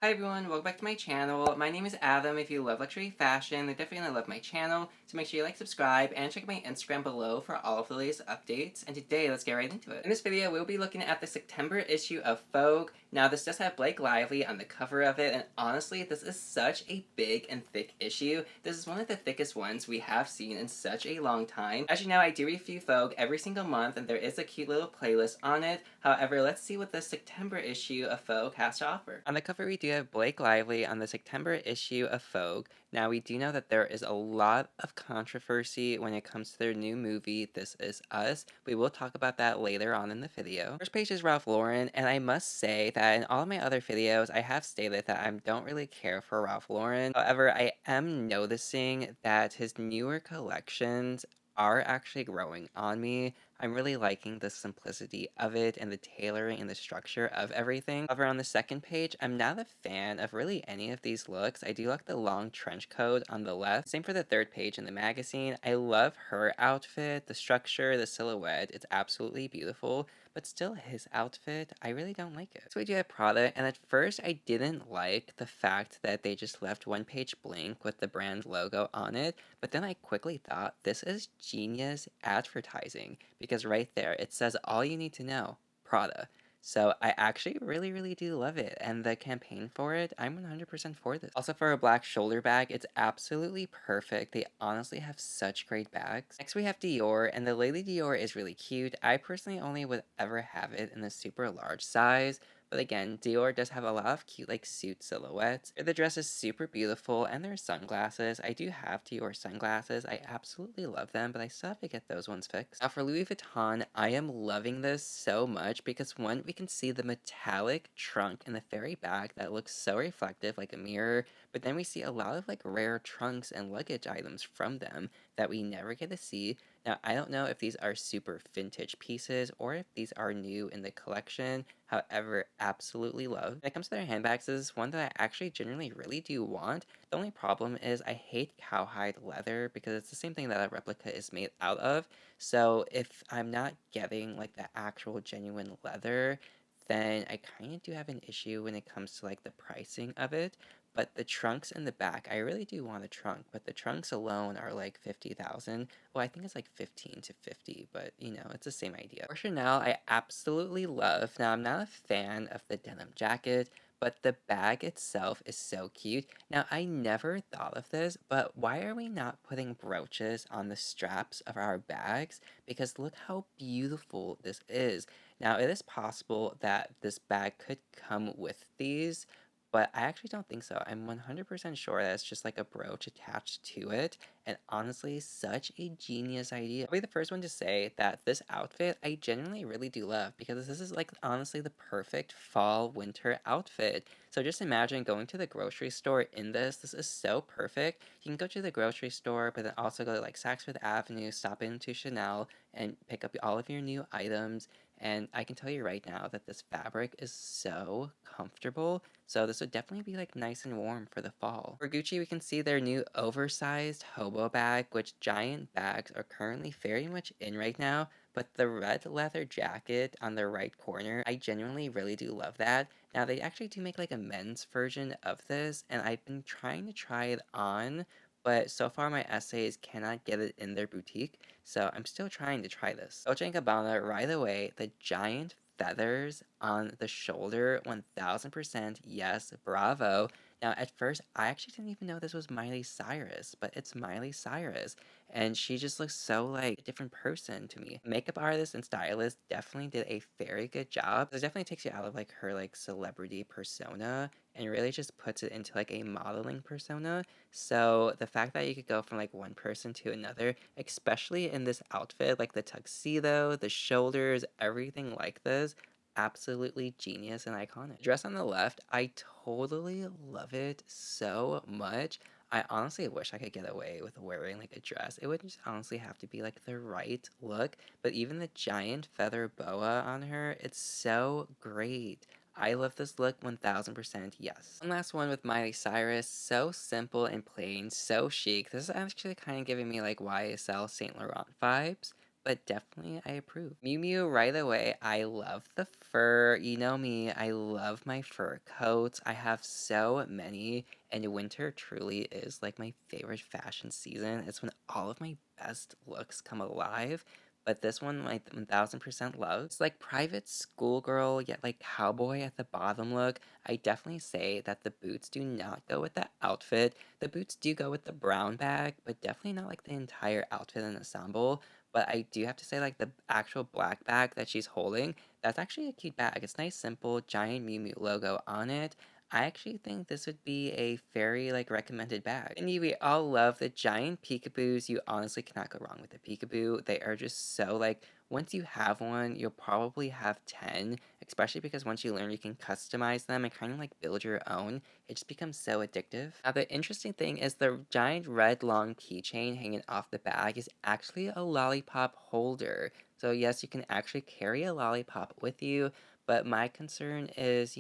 Hi everyone, welcome back to my channel. My name is Adam. If you love luxury fashion, then definitely gonna love my channel. So make sure you like, subscribe, and check my Instagram below for all of the latest updates. And today, let's get right into it. In this video, we'll be looking at the September issue of Vogue. Now, this does have Blake Lively on the cover of it, and honestly, this is such a big and thick issue. This is one of the thickest ones we have seen in such a long time. As you know, I do review Vogue every single month, and there is a cute little playlist on it. However, let's see what the September issue of Vogue has to offer. On the cover, we do have Blake Lively on the September issue of Vogue. Now, we do know that there is a lot of controversy when it comes to their new movie, This Is Us. We will talk about that later on in the video. First page is Ralph Lauren, and I must say that in all of my other videos, I have stated that I don't really care for Ralph Lauren. However, I am noticing that his newer collections are actually growing on me. I'm really liking the simplicity of it and the tailoring and the structure of everything. However, on the second page, I'm not a fan of really any of these looks. I do like the long trench coat on the left. Same for the third page in the magazine. I love her outfit, the structure, the silhouette. It's absolutely beautiful, but still his outfit, I really don't like it. So we do have Prada, and at first I didn't like the fact that they just left one page blank with the brand logo on it, but then I quickly thought this is genius advertising because right there it says all you need to know, Prada. So I actually really do love it, and the campaign for it, I'm 100% for this. Also for a black shoulder bag, it's absolutely perfect. They honestly have such great bags. Next we have Dior, and the Lady Dior is really cute. I personally only would ever have it in a super large size, but again, Dior does have a lot of cute like suit silhouettes. The dress is super beautiful, and there's sunglasses. I do have Dior sunglasses. I absolutely love them, but I still have to get those ones fixed. Now for Louis Vuitton, I am loving this so much because one, we can see the metallic trunk in the very back that looks so reflective like a mirror, but then we see a lot of like rare trunks and luggage items from them that we never get to see. Now, I don't know if these are super vintage pieces or if these are new in the collection. However, absolutely love. When it comes to their handbags, this is one that I actually genuinely really do want. The only problem is I hate cowhide leather because it's the same thing that a replica is made out of. So if I'm not getting like the actual genuine leather, then I kind of do have an issue when it comes to like the pricing of it. But the trunks in the back, I really do want a trunk, but the trunks alone are like 50,000. Well, I think it's like 15 to 50, but you know, it's the same idea. For Chanel, I absolutely love. Now, I'm not a fan of the denim jacket, but the bag itself is so cute. Now, I never thought of this, but why are we not putting brooches on the straps of our bags? Because look how beautiful this is. Now, it is possible that this bag could come with these, but I actually don't think so. I'm 100% sure that it's just like a brooch attached to it. And honestly, such a genius idea. I'll be the first one to say that this outfit I genuinely really do love because this is like honestly the perfect fall winter outfit. So just imagine going to the grocery store in this. This is so perfect. You can go to the grocery store, but then also go to like Saks Fifth Avenue, stop into Chanel, and pick up all of your new items. And I can tell you right now that this fabric is so comfortable. So this would definitely be like nice and warm for the fall. For Gucci, we can see their new oversized hobo bag, which giant bags are currently very much in right now. But the red leather jacket on the right corner, I genuinely really do love that. Now they actually do make like a men's version of this, and I've been trying to try it on, but so far my essays cannot get it in their boutique, so I'm still trying to try this. Dolce & Gabbana, right away, the giant feathers on the shoulder, 1000% yes, bravo. Now, at first, I actually didn't even know this was Miley Cyrus, but it's Miley Cyrus, and she just looks so like a different person to me. Makeup artist and stylist definitely did a very good job. This definitely takes you out of like her like celebrity persona and really just puts it into like a modeling persona. So the fact that you could go from like one person to another, especially in this outfit, like the tuxedo, the shoulders, everything like this, absolutely genius and iconic. Dress on the left, I totally love it so much. I honestly wish I could get away with wearing like a dress. It would just honestly have to be like the right look, but even the giant feather boa on her, it's so great. I love this look 1000% yes. One last one with Miley Cyrus, so simple and plain, so chic. This is actually kind of giving me like YSL Saint Laurent vibes. but definitely I approve. Miu Miu right away. I love the fur. You know me, I love my fur coats. I have so many, and winter truly is like my favorite fashion season. It's when all of my best looks come alive. But this one, like 1000% love. It's like private schoolgirl, yet like cowboy at the bottom look. I definitely say that the boots do not go with the outfit. The boots do go with the brown bag, but definitely not like the entire outfit and ensemble. But I do have to say, like, the actual black bag that she's holding, that's actually a cute bag. It's nice, simple, giant Miu Miu logo on it. I actually think this would be a very, like, recommended bag. And we all love the giant peekaboos. You honestly cannot go wrong with the peekaboo. They are just so, like, once you have one, you'll probably have 10, especially because once you learn, you can customize them and kind of, like, build your own. It just becomes so addictive. Now, the interesting thing is the giant red long keychain hanging off the bag is actually a lollipop holder. So, yes, you can actually carry a lollipop with you, but my concern is,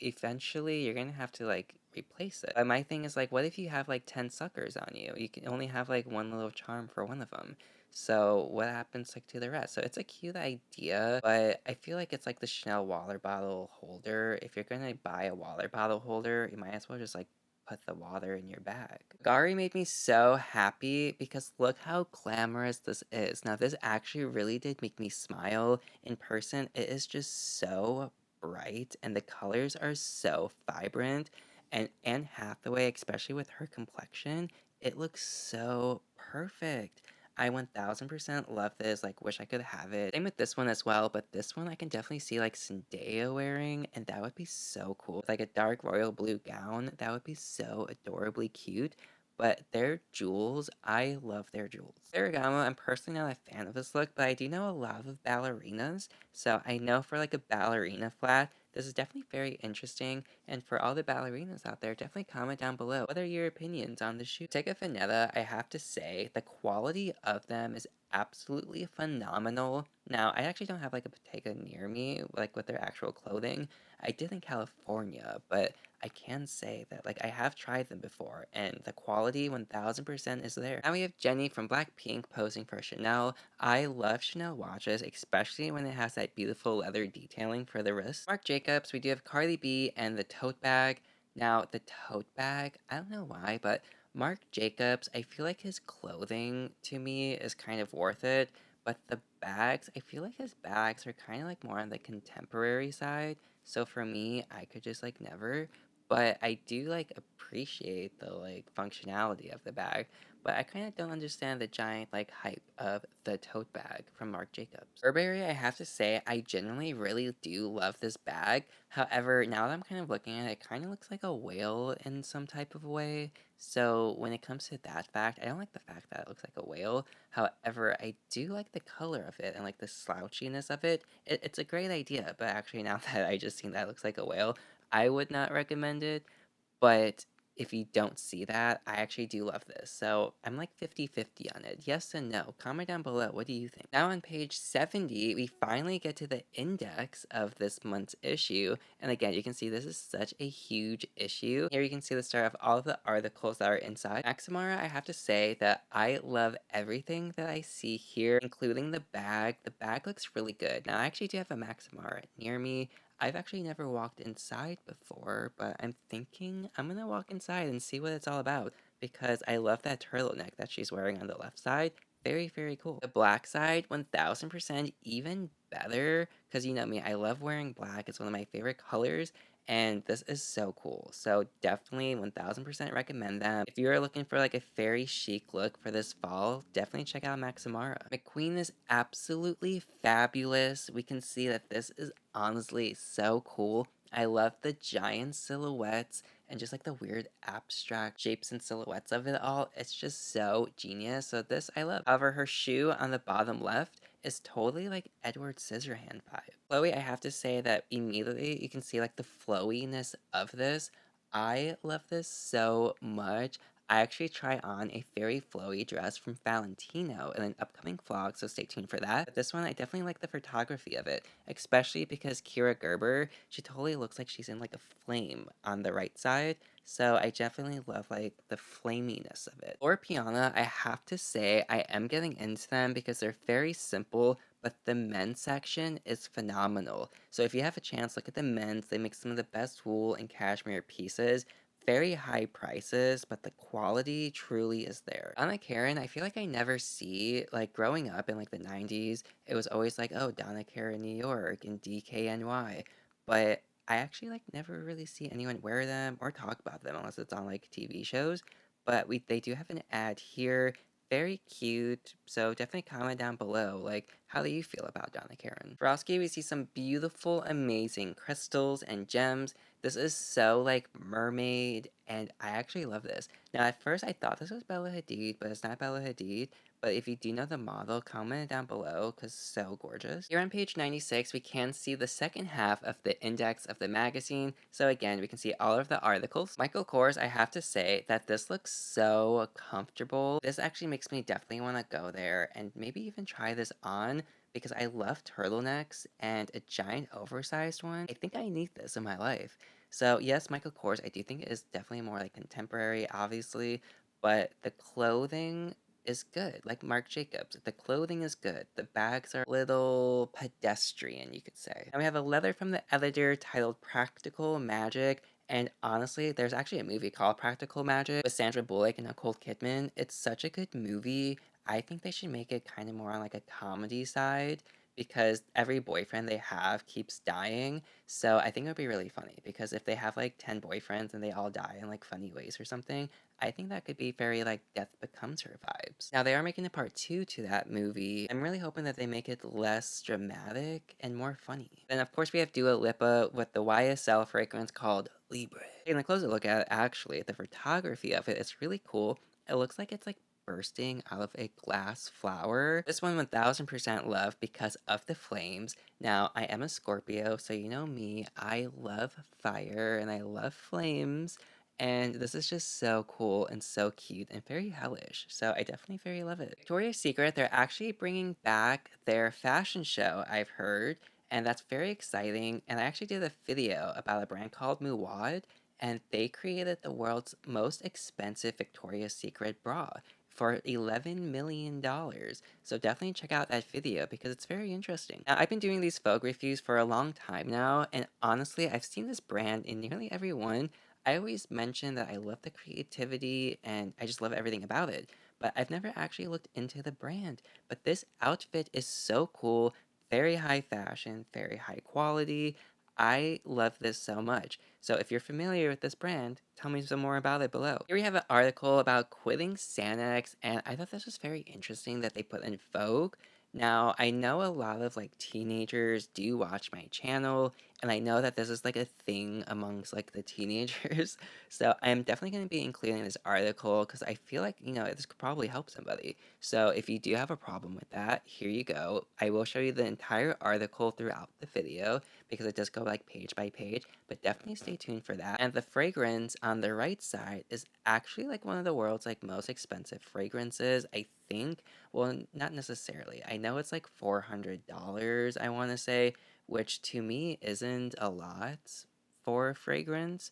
eventually you're gonna have to like replace it. But my thing is like, what if you have like 10 suckers on you? You can only have like one little charm for one of them. So what happens like to the rest? So it's a cute idea, but I feel like it's like the Chanel water bottle holder. If you're gonna buy a water bottle holder, you might as well just like put the water in your bag. Gari made me so happy because look how glamorous this is. Now this actually really did make me smile. In person, it is just so bright and the colors are so vibrant. And Anne Hathaway, especially with her complexion, it looks so perfect. I 1000% love this, like, wish I could have it. Same with this one as well, but this one I can definitely see, like, Zendaya wearing, and that would be so cool. With, like, a dark royal blue gown, that would be so adorably cute. But their jewels, I love their jewels. Ferragamo, I'm personally not a fan of this look, but I do know a lot of ballerinas, so I know for, like, a ballerina flat, this is definitely very interesting, and for all the ballerinas out there, definitely comment down below. What are your opinions on the shoe? Bottega Veneta, I have to say, the quality of them is absolutely phenomenal. Now, I actually don't have like a Bottega near me, like with their actual clothing. I did in California, but I can say that like I have tried them before, and the quality 1000% is there. Now we have Jennie from Blackpink posing for Chanel. I love Chanel watches, especially when it has that beautiful leather detailing for the wrist. Marc Jacobs, we do have Cardi B and the tote bag. Now, the tote bag, I don't know why, but Marc Jacobs, I feel like his clothing to me is kind of worth it, but the bags, I feel like his bags are kind of like more on the contemporary side. So for me, I could just like never, but I do like appreciate the like functionality of the bag. But I kind of don't understand the giant like hype of the tote bag from Marc Jacobs. Burberry, I have to say, I genuinely really do love this bag. However, now that I'm kind of looking at it, it kind of looks like a whale in some type of way. So when it comes to that fact, I don't like the fact that it looks like a whale. However, I do like the color of it and like the slouchiness of it. It's a great idea, but actually now that I just seen that it looks like a whale, I would not recommend it. But if you don't see that, I actually do love this. So I'm like 50-50 on it. Yes and no. Comment down below. What do you think? Now on page 70, we finally get to the index of this month's issue. And again, you can see this is such a huge issue. Here you can see the start of all of the articles that are inside. Maximara, I have to say that I love everything that I see here, including the bag. The bag looks really good. Now I actually do have a Maximara near me. I've actually never walked inside before, but I'm thinking I'm gonna walk inside and see what it's all about because I love that turtleneck that she's wearing on the left side. Very, very cool. The black side, 1000% even better because you know me, I love wearing black. It's one of my favorite colors, and this is so cool. So definitely 1000% recommend them. If you're looking for like a very chic look for this fall, definitely check out Maximara. McQueen is absolutely fabulous. We can see that this is honestly so cool. I love the giant silhouettes and just like the weird abstract shapes and silhouettes of it all. It's just so genius. So this I love. However, her shoe on the bottom left is totally like Edward Scissorhand vibe. Chloe, I have to say that immediately you can see like the flowiness of this. I love this so much. I actually try on a very flowy dress from Valentino in an upcoming vlog, so stay tuned for that. But this one, I definitely like the photography of it, especially because Kira Gerber, she totally looks like she's in like a flame on the right side. So I definitely love like the flaminess of it. For Piana, I have to say I am getting into them because they're very simple, but the men's section is phenomenal. So if you have a chance, look at the men's. They make some of the best wool and cashmere pieces. Very high prices, but the quality truly is there. Donna Karan, I feel like I never see, like growing up in like the 90s, it was always like, oh, Donna Karan New York and DKNY. But I actually like never really see anyone wear them or talk about them unless it's on like TV shows. But they do have an ad here. Very cute. So definitely comment down below, like, how do you feel about Donna Karan? Swarovski, we see some beautiful, amazing crystals and gems. This is so like mermaid, and I actually love this. Now, at first, I thought this was Bella Hadid, but it's not Bella Hadid. But if you do know the model, comment it down below because so gorgeous. Here on page 96, we can see the second half of the index of the magazine. So again, we can see all of the articles. Michael Kors, I have to say that this looks so comfortable. This actually makes me definitely want to go there and maybe even try this on because I love turtlenecks and a giant oversized one. I think I need this in my life. So yes, Michael Kors, I do think it is definitely more like contemporary, obviously, but the clothing is good. Like Marc Jacobs, the clothing is good. The bags are a little pedestrian, you could say. And we have a letter from the editor titled Practical Magic. And honestly, there's actually a movie called Practical Magic with Sandra Bullock and Nicole Kidman. It's such a good movie. I think they should make it kind of more on like a comedy side because every boyfriend they have keeps dying. So I think it would be really funny because if they have like 10 boyfriends and they all die in like funny ways or something, I think that could be very like Death Becomes Her vibes. Now they are making a part 2 to that movie. I'm really hoping that they make it less dramatic and more funny. Then of course we have Dua Lipa with the YSL fragrance called Libre. And a closer look at it, actually, the photography of it is really cool. It looks like it's like bursting out of a glass flower. This one 1000% love because of the flames. Now, I am a Scorpio, so you know me, I love fire and I love flames. And this is just so cool and so cute and very hellish. So I definitely very love it. Victoria's Secret, they're actually bringing back their fashion show, I've heard. And that's very exciting. And I actually did a video about a brand called Mouawad. And they created the world's most expensive Victoria's Secret bra for $11 million. So definitely check out that video because it's very interesting. Now, I've been doing these Vogue reviews for a long time now, and honestly, I've seen this brand in nearly every one. I always mention that I love the creativity and I just love everything about it, but I've never actually looked into the brand. But this outfit is so cool, very high fashion, very high quality. I love this so much. So if you're familiar with this brand, tell me some more about it below. Here we have an article about quitting Xanax, and I thought this was very interesting that they put in Vogue. Now, I know a lot of like teenagers do watch my channel, and I know that this is like a thing amongst like the teenagers. So I'm definitely going to be including this article because I feel like, this could probably help somebody. So if you do have a problem with that, here you go. I will show you the entire article throughout the video because it does go like page by page, but definitely stay tuned for that. And the fragrance on the right side is actually like one of the world's like most expensive fragrances, I think. Well, not necessarily. I know it's like $400, I want to say, which to me isn't a lot for a fragrance,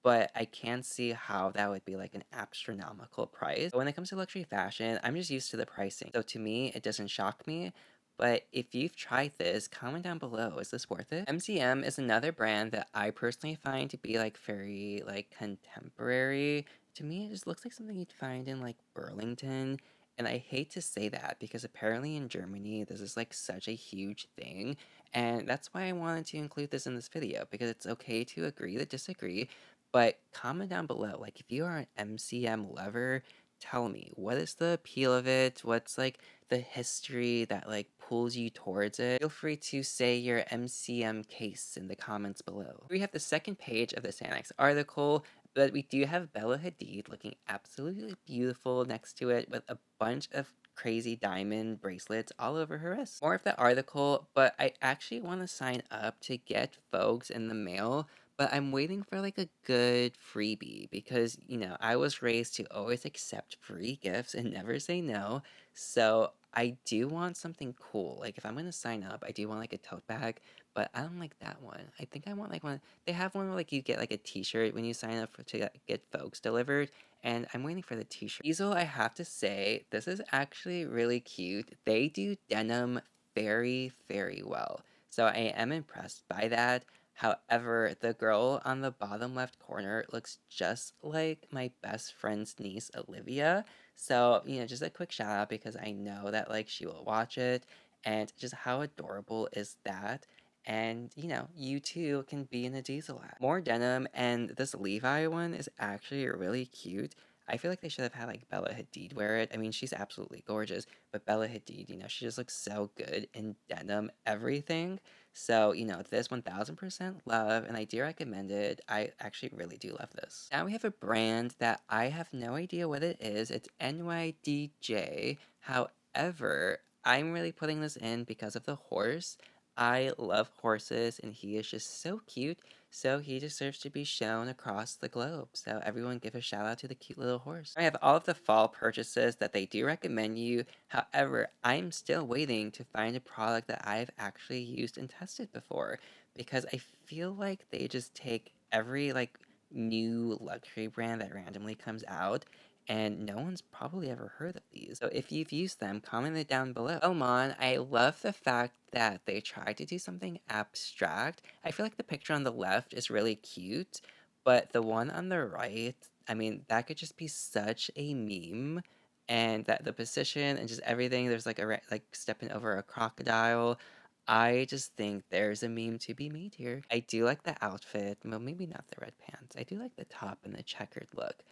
but I can see how that would be like an astronomical price. But when it comes to luxury fashion, I'm just used to the pricing. So to me, it doesn't shock me. But if you've tried this, comment down below. Is this worth it? MCM is another brand that I personally find to be like very like contemporary. To me, it just looks like something you'd find in like Burlington. And I hate to say that because apparently in Germany, this is like such a huge thing. And that's why I wanted to include this in this video because it's okay to agree to disagree. But comment down below, like if you are an MCM lover, tell me what is the appeal of it? What's like the history that like pulls you towards it? Feel free to say your MCM case in the comments below. We have the second page of the Xanax article, but we do have Bella Hadid looking absolutely beautiful next to it with a bunch of crazy diamond bracelets all over her wrist. More of the article, but I actually want to sign up to get Vogues in the mail, but I'm waiting for like a good freebie because, I was raised to always accept free gifts and never say no. So I do want something cool. Like if I'm gonna sign up, I do want like a tote bag, but I don't like that one. I think I want like one. They have one where like you get like a T-shirt when you sign up to get Vogues delivered, and I'm waiting for the T-shirt. Easel, I have to say, this is actually really cute. They do denim very, very well. So I am impressed by that. However, the girl on the bottom left corner looks just like my best friend's niece, Olivia. So, just a quick shout out because I know that like she will watch it. And just how adorable is that? And, you too can be in a diesel ad. More denim, and this Levi one is actually really cute. I feel like they should have had like Bella Hadid wear it. I mean, she's absolutely gorgeous, but Bella Hadid, she just looks so good in denim everything. So, this 1000% love, and I do recommend it. I actually really do love this. Now we have a brand that I have no idea what it is. It's NYDJ. However, I'm really putting this in because of the horse. I love horses, and he is just so cute. So he deserves to be shown across the globe. So everyone give a shout out to the cute little horse. I have all of the fall purchases that they do recommend you. However, I'm still waiting to find a product that I've actually used and tested before because I feel like they just take every like new luxury brand that randomly comes out and no one's probably ever heard of these. So if you've used them, comment it down below. Elmon, I love the fact that they tried to do something abstract. I feel like the picture on the left is really cute, but the one on the right, I mean, that could just be such a meme. And that the position and just everything, there's like like stepping over a crocodile. I just think there's a meme to be made here. I do like the outfit. Well, maybe not the red pants. I do like the top and the checkered look.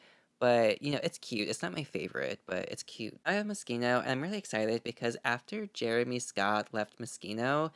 But, it's cute. It's not my favorite, but it's cute. I have Moschino, and I'm really excited because after Jeremy Scott left Moschino,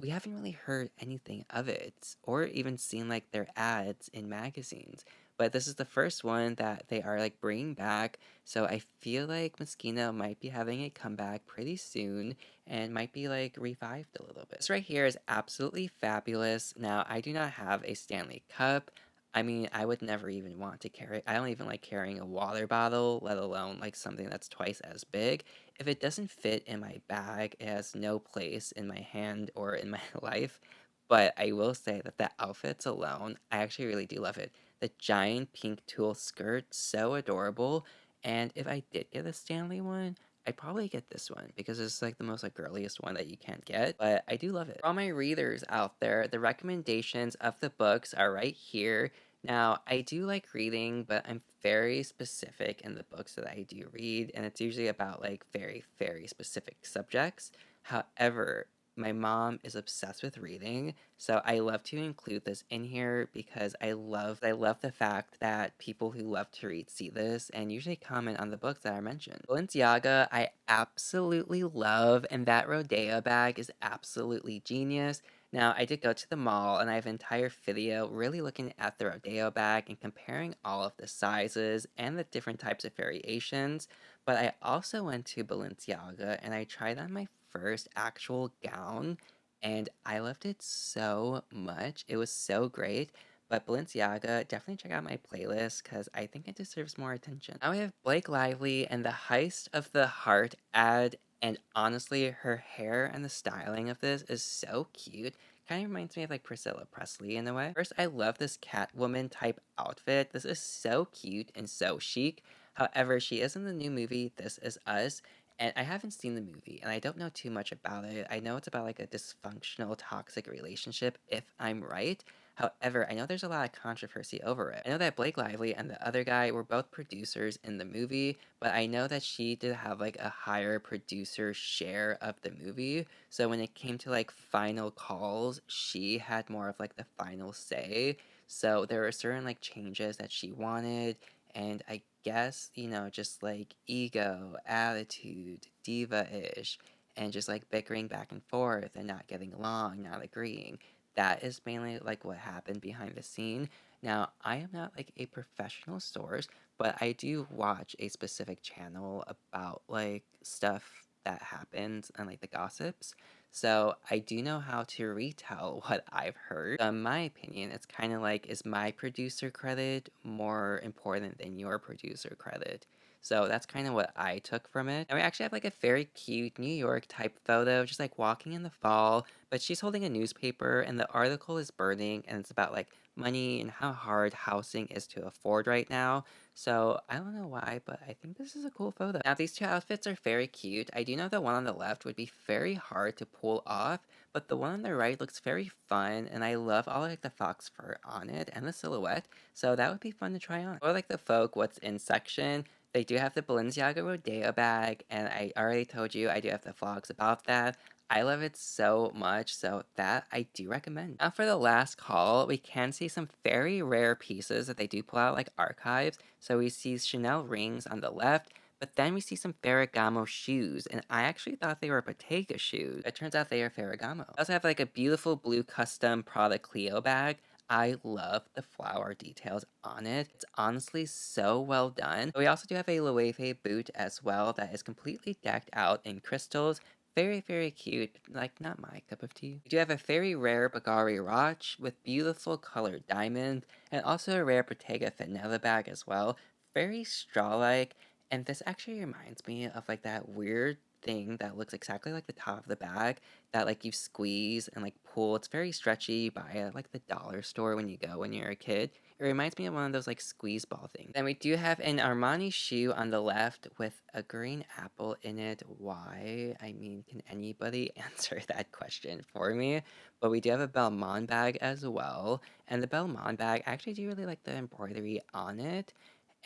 we haven't really heard anything of it or even seen like their ads in magazines. But this is the first one that they are like bringing back. So I feel like Moschino might be having a comeback pretty soon and might be like revived a little bit. This right here is absolutely fabulous. Now, I do not have a Stanley Cup. I mean, I would never even want to carry. I don't even like carrying a water bottle, let alone like something that's twice as big. If it doesn't fit in my bag, it has no place in my hand or in my life. But I will say that the outfits alone, I actually really do love it. The giant pink tulle skirt, so adorable. And if I did get a Stanley one, I'd probably get this one because it's like the most like girliest one that you can't get. But I do love it. For all my readers out there, the recommendations of the books are right here. Now, I do like reading, but I'm very specific in the books that I do read, and it's usually about like very, very specific subjects. However, my mom is obsessed with reading, so I love to include this in here because I love the fact that people who love to read see this and usually comment on the books that are mentioned. Balenciaga, I absolutely love, and that Rodeo bag is absolutely genius. Now, I did go to the mall and I have an entire video really looking at the Rodeo bag and comparing all of the sizes and the different types of variations. But I also went to Balenciaga and I tried on my first actual gown and I loved it so much. It was so great. But Balenciaga, definitely check out my playlist because I think it deserves more attention. Now we have Blake Lively and the Heist of the Heart ad, and honestly, her hair and the styling of this is so cute. Kind of reminds me of like Priscilla Presley in a way. First, I love this Catwoman type outfit. This is so cute and so chic. However, she is in the new movie This Is Us, and I haven't seen the movie and I don't know too much about it. I know it's about like a dysfunctional, toxic relationship, if I'm right. However, I know there's a lot of controversy over it. I know that Blake Lively and the other guy were both producers in the movie, but I know that she did have like a higher producer share of the movie. So when it came to like final calls, she had more of like the final say. So there were certain like changes that she wanted, and I guess, just like ego, attitude, diva-ish, and just like bickering back and forth and not getting along, not agreeing. That is mainly like what happened behind the scene. Now, I am not like a professional source, but I do watch a specific channel about like stuff that happens and like the gossips. So I do know how to retell what I've heard. So in my opinion, it's kind of like, is my producer credit more important than your producer credit? So that's kind of what I took from it. And we actually have like a very cute New York type photo, just like walking in the fall, but she's holding a newspaper and the article is burning and it's about like money and how hard housing is to afford right now. So I don't know why, but I think this is a cool photo. Now these two outfits are very cute. I do know the one on the left would be very hard to pull off, but the one on the right looks very fun and I love all like the fox fur on it and the silhouette. So that would be fun to try on. Or like the Vogue what's in section. They do have the Balenciaga Rodeo bag, and I already told you I do have the vlogs about that. I love it so much, so that I do recommend. Now for the last haul, we can see some very rare pieces that they do pull out like archives. So we see Chanel rings on the left, but then we see some Ferragamo shoes, and I actually thought they were Bottega shoes. It turns out they are Ferragamo. I also have like a beautiful blue custom Prada Clio bag. I love the flower details on it. It's honestly so well done. We also do have a Loewe boot as well that is completely decked out in crystals. Very, very cute. Like, not my cup of tea. We do have a very rare Bulgari watch with beautiful colored diamonds, and also a rare Bottega Veneta bag as well. Very straw-like, and this actually reminds me of like that weird thing that looks exactly like the top of the bag that like you squeeze and like pull. It's very stretchy. You buy it at like the dollar store when you go when you're a kid. It reminds me of one of those like squeeze ball things. Then we do have an Armani shoe on the left with a green apple in it. Why? I mean, can anybody answer that question for me? But we do have a Belmont bag as well. And the Belmont bag, I actually do really like the embroidery on it.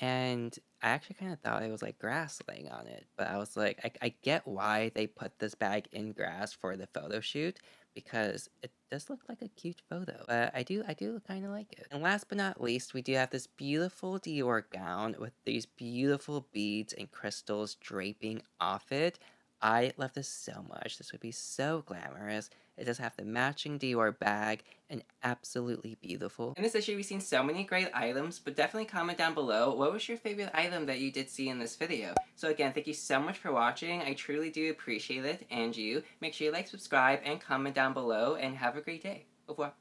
And I actually kind of thought it was like grass laying on it, but I was like, I get why they put this bag in grass for the photo shoot because it does look like a cute photo. But I do kind of like it. And last but not least, we do have this beautiful Dior gown with these beautiful beads and crystals draping off it. I love this so much. This would be so glamorous. It does have the matching Dior bag and absolutely beautiful. In this issue, we've seen so many great items, but definitely comment down below what was your favorite item that you did see in this video. So again, thank you so much for watching. I truly do appreciate it, and you. Make sure you like, subscribe, and comment down below, and have a great day. Au revoir.